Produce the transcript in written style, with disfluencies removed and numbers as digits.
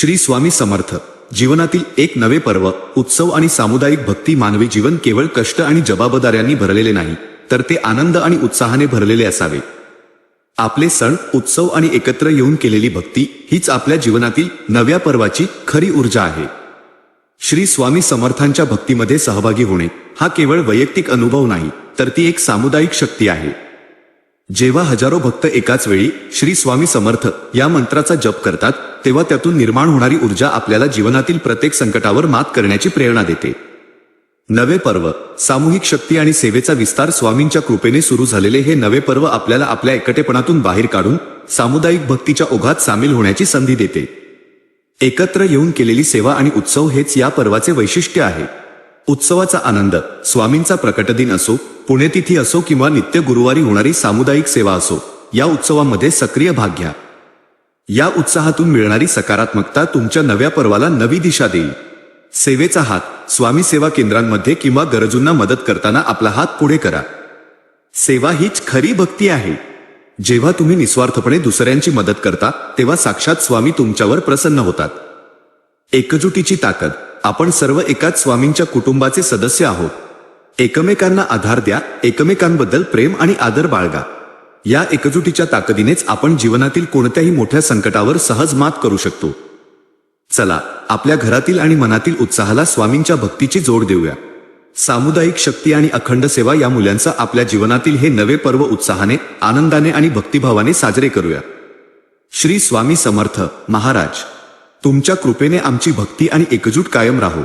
श्री स्वामी समर्थ. जीवनातील एक नवे पर्व, उत्सव आणि सामुदायिक भक्ती. मानवी जीवन केवळ कष्ट आणि जबाबदाऱ्यांनी भरलेले नाही, तर ते आनंद आणि उत्साहाने भरलेले असावे. आपले सण, उत्सव आणि एकत्र येऊन केलेली भक्ती हीच आपल्या जीवनातील नव्या पर्वाची खरी ऊर्जा आहे. श्री स्वामी समर्थांच्या भक्तीमध्ये सहभागी होणे हा केवळ वैयक्तिक अनुभव नाही, तर ती एक सामुदायिक शक्ती आहे. जेव्हा हजारो भक्त एकाच वेळी श्री स्वामी समर्थ या मंत्राचा जप करतात, तेव्हा त्यातून निर्माण होणारी ऊर्जा आपल्याला जीवनातील प्रत्येक संकटावर मात करण्याची प्रेरणा देते. नवे पर्व, सामूहिक शक्ती आणि सेवेचा विस्तार. स्वामींच्या कृपेने सुरू झालेले हे नवे पर्व आपल्याला आपल्या एकटेपणातून बाहेर काढून सामुदायिक भक्तीच्या ओघात सामील होण्याची संधी देते. एकत्र येऊन केलेली सेवा आणि उत्सव हेच या पर्वाचे वैशिष्ट्य आहे. उत्सवाचा आनंद, स्वामींचा प्रकटदिन असो, पुण्यतिथी असो किंवा नित्य गुरुवारी होणारी सामुदायिक सेवा असो, या उत्सवामध्ये सक्रिय भाग घ्या. या उत्साहातून मिळणारी सकारात्मकता तुमच्या नव्या पर्वाला नवी दिशा देईल. सेवेचा हात, स्वामी सेवा केंद्रांमध्ये किंवा गरजूंना मदत करताना आपला हात पुढे करा. सेवा हीच खरी भक्ती आहे. जेव्हा तुम्ही निस्वार्थपणे दुसऱ्यांची मदत करता, तेव्हा साक्षात स्वामी तुमच्यावर प्रसन्न होतात. एकजुटीची ताकद. आपण सर्व एकाच स्वामींच्या कुटुंबाचे सदस्य आहोत. एकमेकांना आधार द्या, एकमेकांबद्दल प्रेम आणि आदर बाळगा. या एकजुटीच्या ताकदीनेच आपण जीवनातील कोणत्याही मोठ्या संकटावर सहज मात करू शकतो. चला, आपल्या घरातील आणि मनातील उत्साहाला स्वामींच्या भक्तीची जोड देऊया. सामुदायिक शक्ती आणि अखंड सेवा या मूल्यांचा आपल्या जीवनातील हे नवे पर्व उत्साहाने, आनंदाने आणि भक्तिभावाने साजरे करूया. श्री स्वामी समर्थ महाराज. तुमच्या कृपेने आमची भक्ती आणि एकजूट कायम राहो.